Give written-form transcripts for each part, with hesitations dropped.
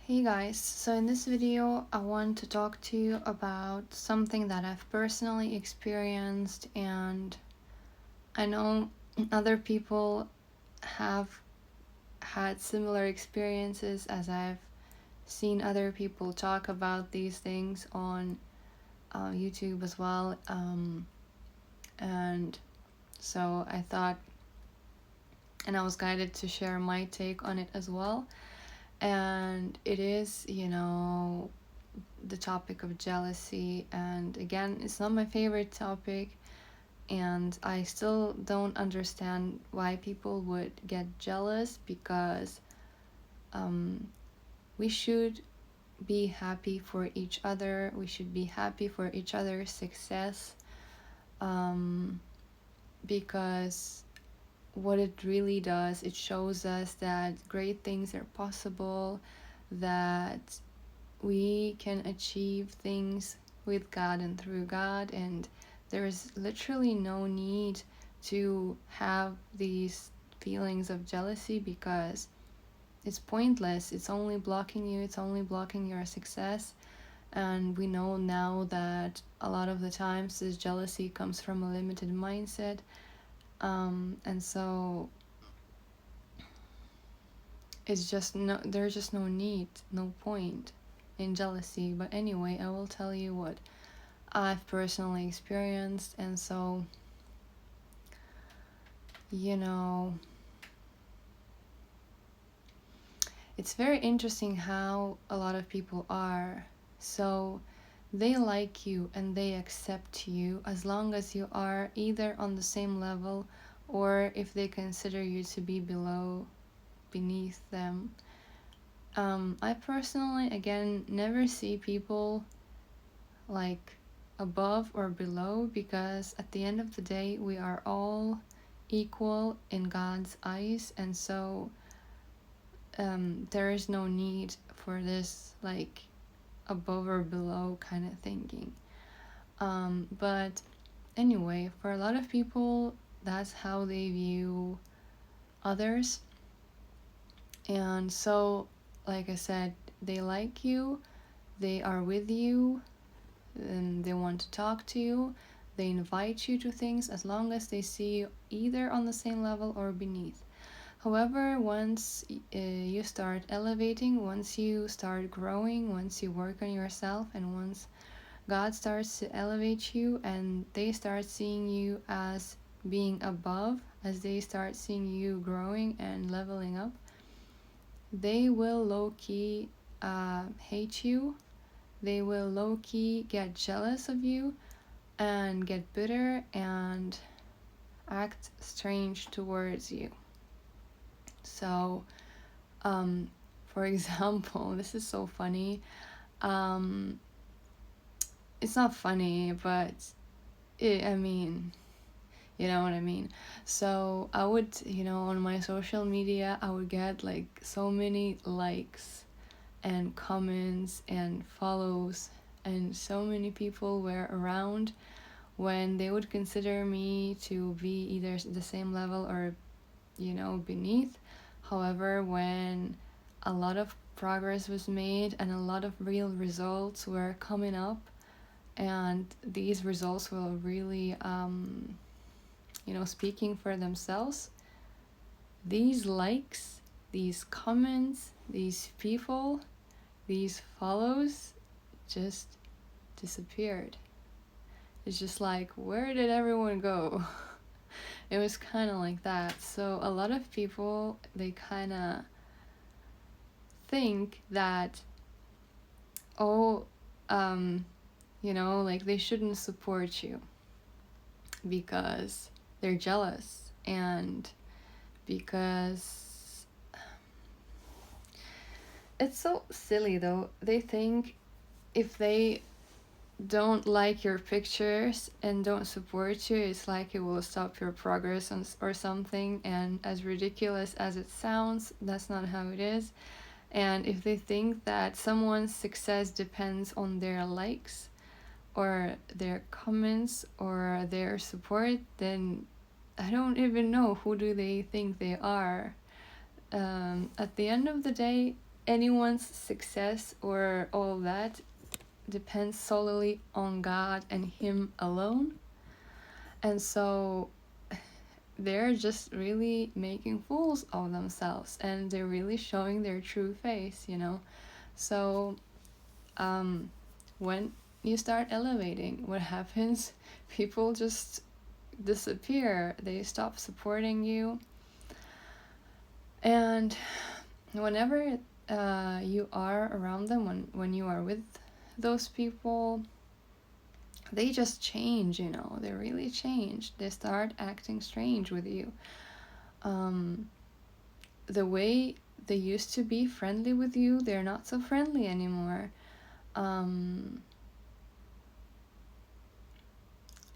Hey guys, so in this video I want to talk to you about something that I've personally experienced, and I know other people have had similar experiences, as I've seen other people talk about these things on YouTube as well, and so I thought, and I was guided to share my take on it as well. And it is, the topic of jealousy. And again, it's not my favorite topic, and I still don't understand why people would get jealous, because we should be happy for each other. We should be happy for each other's success, because what it really does, it shows us that great things are possible, that we can achieve things with God and through God, and there is literally no need to have these feelings of jealousy, because it's pointless. It's only blocking you, it's only blocking your success. And we know now that a lot of the times this jealousy comes from a limited mindset, and so it's just there's just no need, no point in jealousy. But anyway, I will tell you what I've personally experienced. And so, it's very interesting how a lot of people are. So they like you and they accept you as long as you are either on the same level, or if they consider you to be beneath them. I personally, again, never see people like above or below, because at the end of the day we are all equal in God's eyes. And so there is no need for this like above or below kind of thinking. But anyway, for a lot of people, that's how they view others. And so, like I said, they like you, they are with you, and they want to talk to you, they invite you to things as long as they see you either on the same level or beneath. However, once you start elevating, once you start growing, once you work on yourself, and once God starts to elevate you and they start seeing you as being above, as they start seeing you growing and leveling up, they will low-key hate you. They will low-key get jealous of you and get bitter and act strange towards you. So, for example, this is so funny. It's not funny, but I mean, you know what I mean. So I would, on my social media, I would get like so many likes and comments and follows, and so many people were around when they would consider me to be either the same level or, beneath. However, when a lot of progress was made and a lot of real results were coming up, and these results were really, speaking for themselves, these likes, these comments, these people, these follows just disappeared. It's just like, where did everyone go? It was kind of like that. So a lot of people, they kind of think that, like they shouldn't support you because they're jealous, and because it's so silly though. They think if they don't like your pictures and don't support you, it's like it will stop your progress or something. And as ridiculous as it sounds, that's not how it is. And if they think that someone's success depends on their likes or their comments or their support, then I don't even know who do they think they are. At the end of the day, anyone's success or all of that depends solely on God and Him alone. And so they're just really making fools of themselves, and they're really showing their true face, you know. So when you start elevating, what happens? People just disappear. They stop supporting you. And whenever you are around them, when you are with those people, they just change, you know. They really change. They start acting strange with you. The way they used to be friendly with you, they're not so friendly anymore.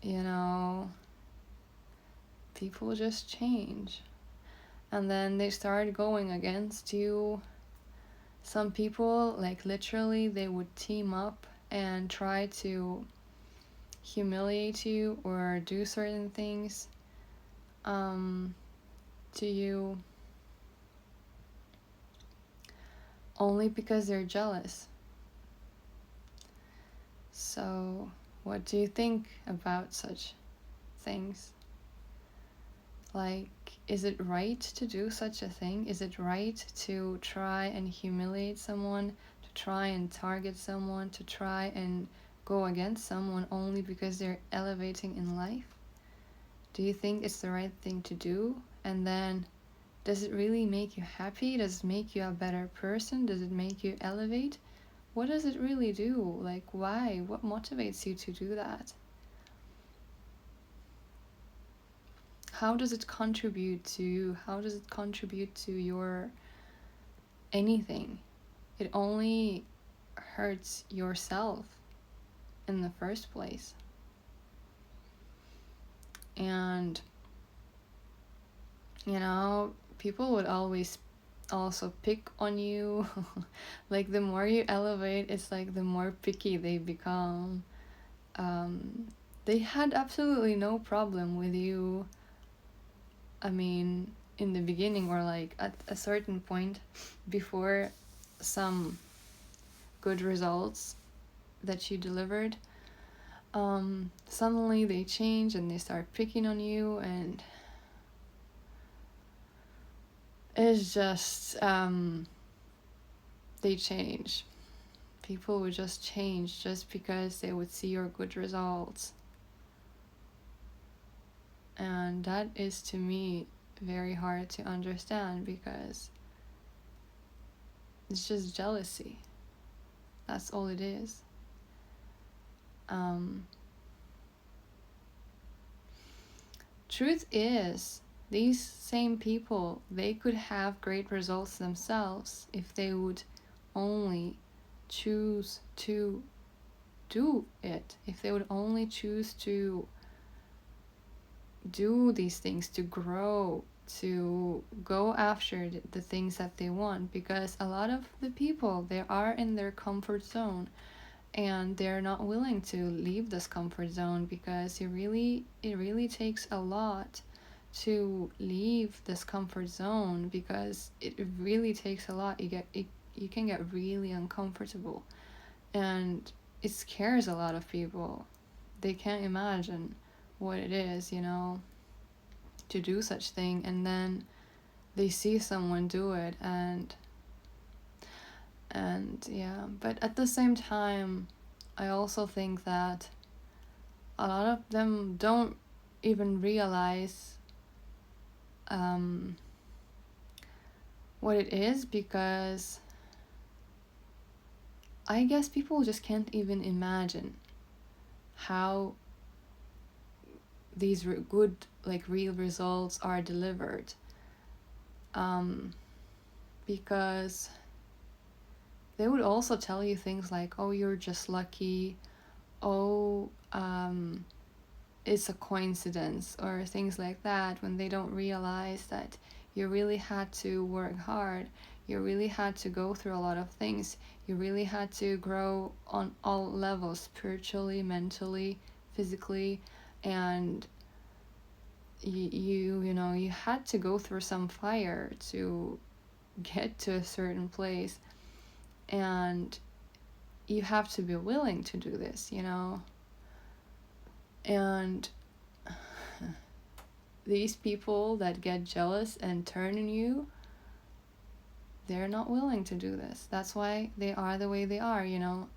You know, people just change. And then they start going against you. Some people, like literally, they would team up and try to humiliate you or do certain things to you only because they're jealous. So, what do you think about such things? Like, is it right to do such a thing? Is it right to try and humiliate someone, to try and target someone, to try and go against someone only because they're elevating in life? Do you think it's the right thing to do? And then, does it really make you happy? Does it make you a better person? Does it make you elevate? What does it really do? Like, why? What motivates you to do that? How does it contribute to you? How does it contribute to your anything? It only hurts yourself in the first place. And, you know, people would always also pick on you. Like, the more you elevate, it's like the more picky they become. They had absolutely no problem with you, I mean, in the beginning, or like at a certain point before some good results that you delivered. Suddenly they change and they start picking on you, and it's just they change. People would just change just because they would see your good results. And that is, to me, very hard to understand, because it's just jealousy. That's all it is. Truth is, these same people, they could have great results themselves if they would only choose to do it. If they would only choose to do these things, to grow, to go after the things that they want. Because a lot of the people, they are in their comfort zone, and they're not willing to leave this comfort zone, because it really takes a lot to leave this comfort zone, because it really takes a lot. You can get really uncomfortable, and it scares a lot of people. They can't imagine what it is, you know, to do such thing, and then they see someone do it, and yeah. But at the same time, I also think that a lot of them don't even realize what it is, because I guess people just can't even imagine how these good, like, real results are delivered, because they would also tell you things like, oh, you're just lucky, oh, it's a coincidence, or things like that, when they don't realize that you really had to work hard, you really had to go through a lot of things, you really had to grow on all levels, spiritually, mentally, physically, and you know, you had to go through some fire to get to a certain place. And you have to be willing to do this, you know? And these people that get jealous and turn on you, they're not willing to do this. That's why they are the way they are, you know?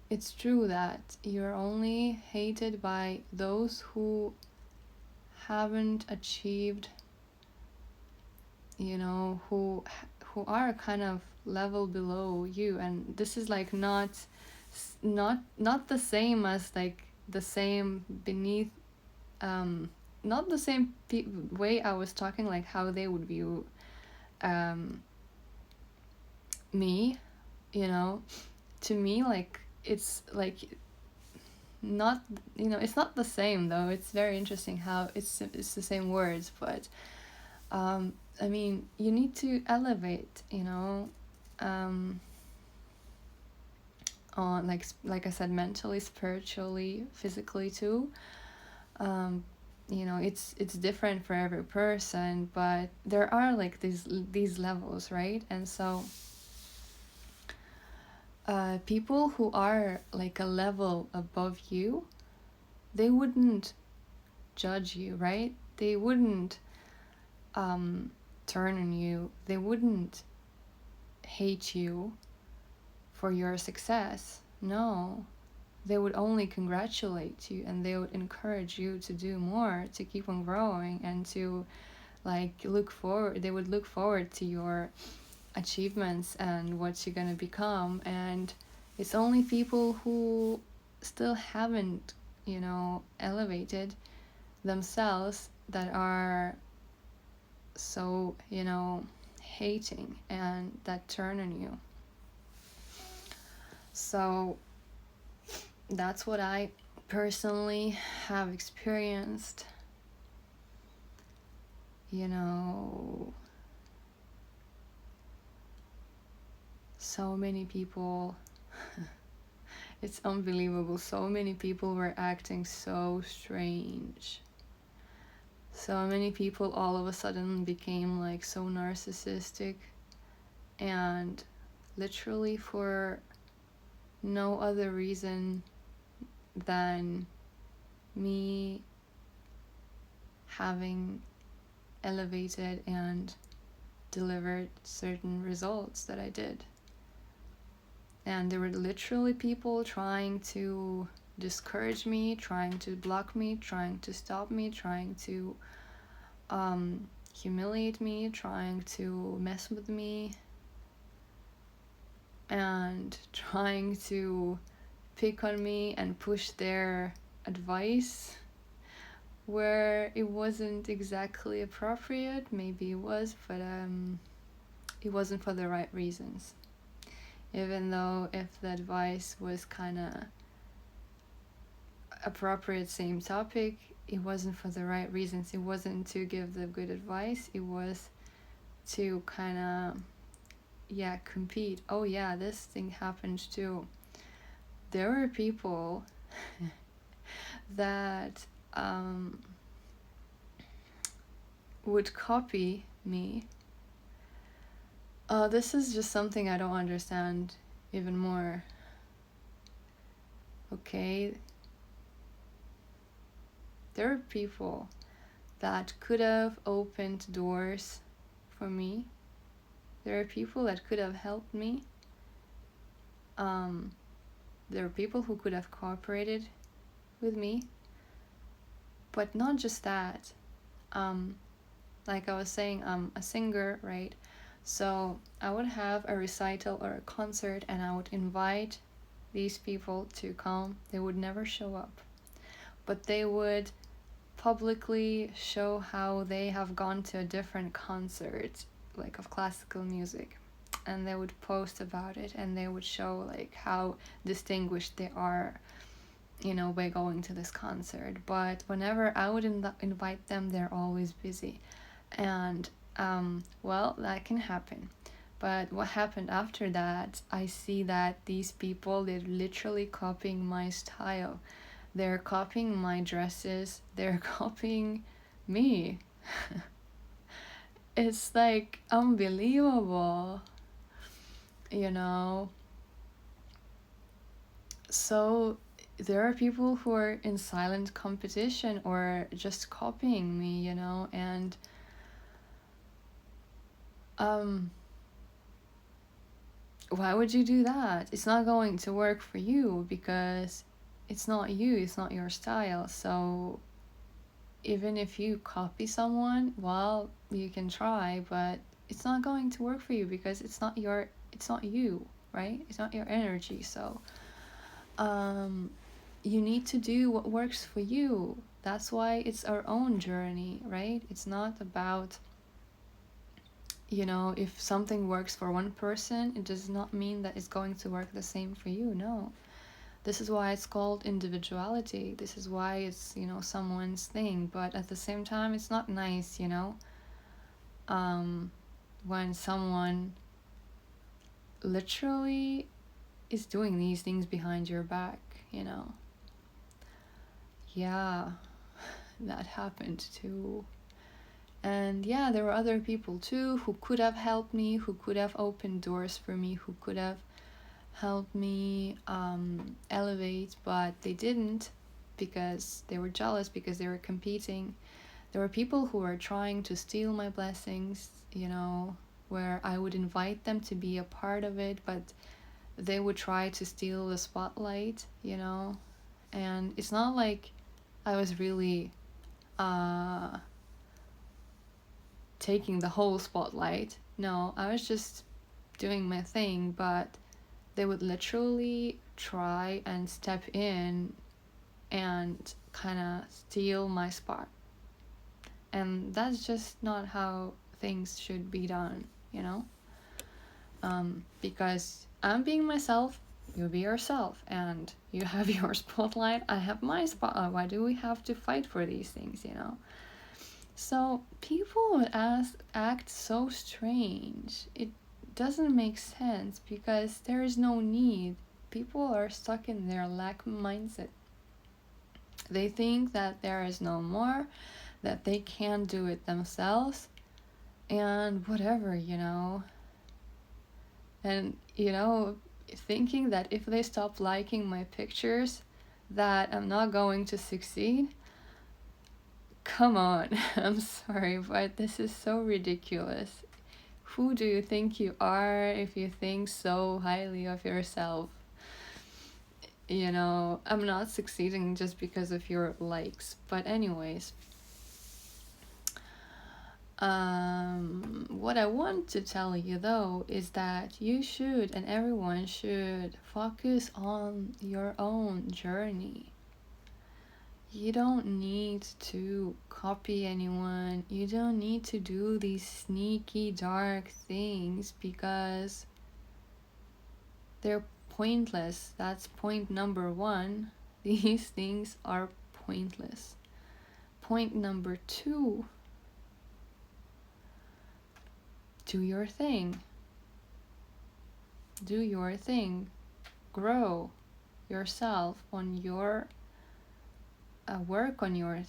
It's true that you're only hated by those who haven't achieved, you know, who are kind of level below you, and this is like not the same as like the same beneath, not the same way I was talking, like how they would view me, you know. To me, like, it's like not, you know, it's not the same though. It's very interesting how it's the same words, but I mean, you need to elevate, you know, on like I said, mentally, spiritually, physically too. You know, it's different for every person, but there are like these levels, right? And so people who are like a level above you, they wouldn't judge you, right? They wouldn't turn on you. They wouldn't hate you for your success. No, they would only congratulate you, and they would encourage you to do more, to keep on growing, and to like look forward. They would look forward to your achievements and what you're gonna become. And it's only people who still haven't, you know, elevated themselves that are so, you know, hating and that turn on you. So that's what I personally have experienced. You know, so many people, it's unbelievable. So many people were acting so strange. So many people all of a sudden became like so narcissistic, and literally for no other reason than me having elevated and delivered certain results that I did. And there were literally people trying to discourage me, trying to block me, trying to stop me, trying to humiliate me, trying to mess with me, and trying to pick on me and push their advice where it wasn't exactly appropriate. Maybe it was, but it wasn't for the right reasons. Even though if the advice was kind of appropriate, same topic, it wasn't for the right reasons. It wasn't to give the good advice. It was to kind of, yeah, compete. Oh yeah, this thing happened too. There were people that would copy me. This is just something I don't understand even more. Okay, there are people that could have opened doors for me. There are people that could have helped me. There are people who could have cooperated with me. But not just that. Like I was saying, I'm a singer, right? So I would have a recital or a concert, and I would invite these people to come. They would never show up, but they would publicly show how they have gone to a different concert, like of classical music, and they would post about it, and they would show like how distinguished they are, you know, by going to this concert. But whenever I would invite them, they're always busy. And well, that can happen. But what happened after that, I see that these people, they're literally copying my style. They're copying my dresses. They're copying me. It's like unbelievable, you know. So there are people who are in silent competition or just copying me, and um why would you do that? It's not going to work for you because it's not you, it's not your style. So even if you copy someone, well, you can try, but it's not going to work for you because it's not you, right? It's not your energy. So um you need to do what works for you. That's why it's our own journey, right? It's not about, if something works for one person, it does not mean that it's going to work the same for you. No. This is why it's called individuality. This is why it's, someone's thing. But at the same time, it's not nice, um, when someone literally is doing these things behind your back, Yeah, that happened too. And yeah, there were other people too who could have helped me, who could have opened doors for me, who could have helped me elevate, but they didn't because they were jealous, because they were competing. There were people who were trying to steal my blessings, where I would invite them to be a part of it, but they would try to steal the spotlight, And it's not like I was really taking the whole spotlight. No, I was just doing my thing, but they would literally try and step in and kind of steal my spot. And that's just not how things should be done, because I'm being myself, you be yourself, and you have your spotlight, I have my spotlight. Why do we have to fight for these things, So people would act so strange. It doesn't make sense because there is no need. People are stuck in their lack mindset. They think that there is no more, that they can't do it themselves, and whatever, And, thinking that if they stop liking my pictures, that I'm not going to succeed. Come on, I'm sorry, but this is so ridiculous. Who do you think you are if you think so highly of yourself? I'm not succeeding just because of your likes. But anyways, what I want to tell you though is that you should, and everyone should, focus on your own journey. You don't need to copy anyone. You don't need to do these sneaky, dark things because they're pointless. That's point number one. These things are pointless. Point number two, do your thing. Do your thing. Grow yourself on your work on your,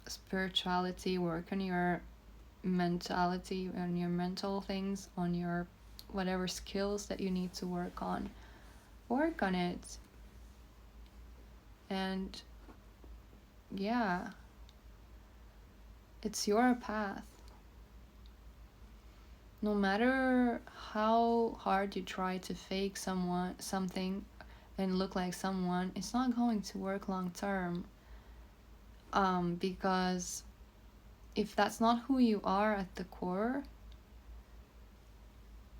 spirituality, work on your mentality, on your mental things, on your whatever skills that you need to work on. Work on it. And yeah, it's your path. No matter how hard you try to fake something and look like someone, it's not going to work long term. Because if that's not who you are at the core,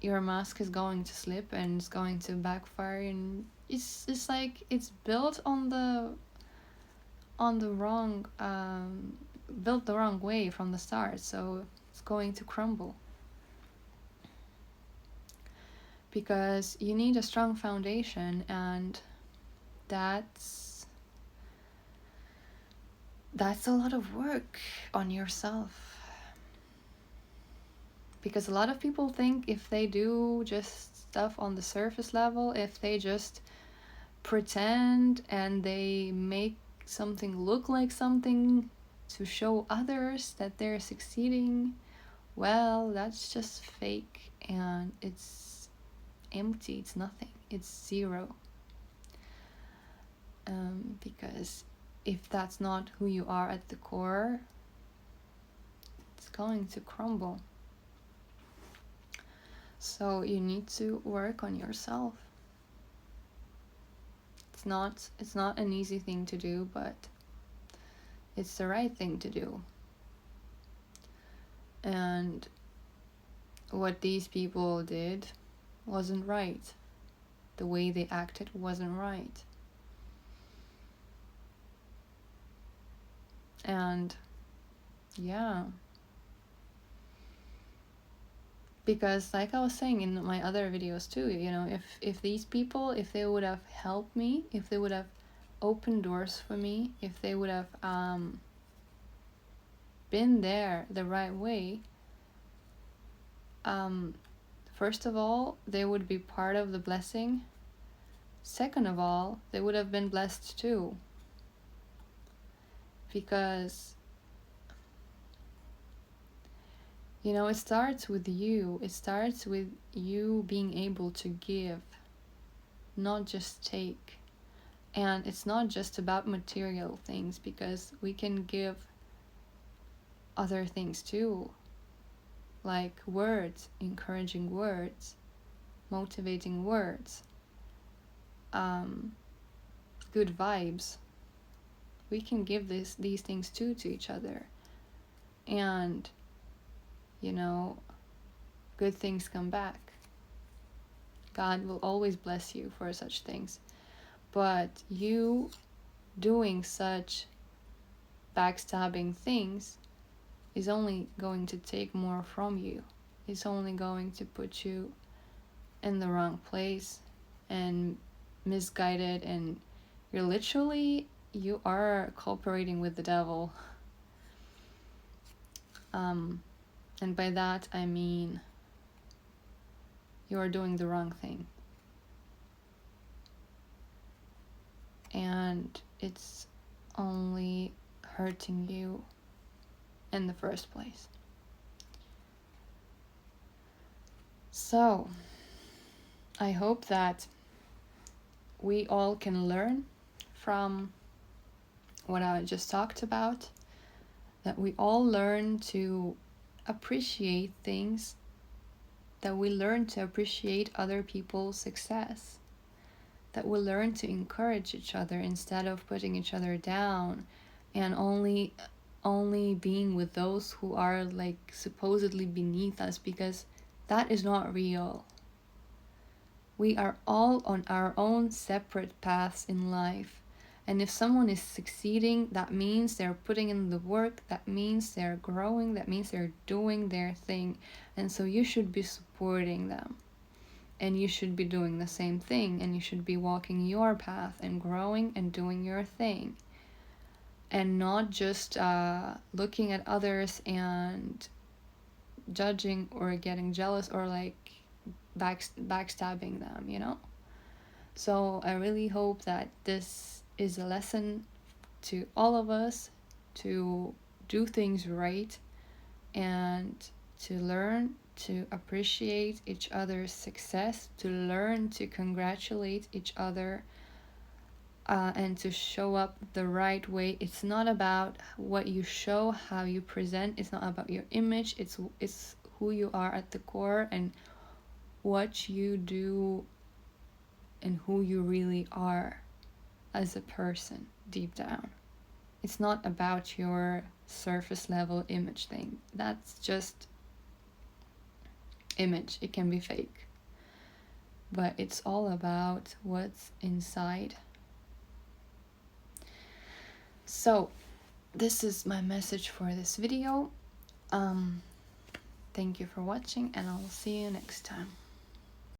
your mask is going to slip and it's going to backfire, and it's like it's built on the wrong built the wrong way from the start, so it's going to crumble. Because you need a strong foundation, and that's a lot of work on yourself. Because a lot of people think if they do just stuff on the surface level, if they just pretend and they make something look like something to show others that they're succeeding, well, that's just fake and it's empty. It's nothing. It's zero. because if that's not who you are at the core, it's going to crumble. So you need to work on yourself. It's not an easy thing to do, but it's the right thing to do. And what these people did wasn't right. The way they acted wasn't right. And yeah, because like I was saying in my other videos too, you know, if these people, if they would have helped me, if they would have opened doors for me, if they would have been there the right way, first of all, they would be part of the blessing. Second of all, they would have been blessed too, because you know, it starts with you. It starts with you being able to give, not just take. And it's not just about material things, because we can give other things too, like words, encouraging words, motivating words, good vibes. We can give these things too to each other. And, you know, good things come back. God will always bless you for such things. But you doing such backstabbing things is only going to take more from you. It's only going to put you in the wrong place and misguided, and you are cooperating with the devil. And by that I mean you are doing the wrong thing. And it's only hurting you in the first place. So, I hope that we all can learn from what I just talked about, that we all learn to appreciate things, that we learn to appreciate other people's success, that we learn to encourage each other instead of putting each other down and only being with those who are like supposedly beneath us, because that is not real. We are all on our own separate paths in life. And if someone is succeeding, that means they're putting in the work, that means they're growing, that means they're doing their thing. And so you should be supporting them. And you should be doing the same thing. And you should be walking your path and growing and doing your thing. And not just looking at others and judging or getting jealous or like backstabbing them, you know? So I really hope that this is a lesson to all of us to do things right and to learn to appreciate each other's success, to learn to congratulate each other, and to show up the right way. It's not about what you show, how you present. It's not about your image. It's who you are at the core and what you do and who you really are as a person deep down. It's not about your surface level image thing. That's just image. It can be fake. But it's all about what's inside. So, this is my message for this video. Thank you for watching, and I will see you next time.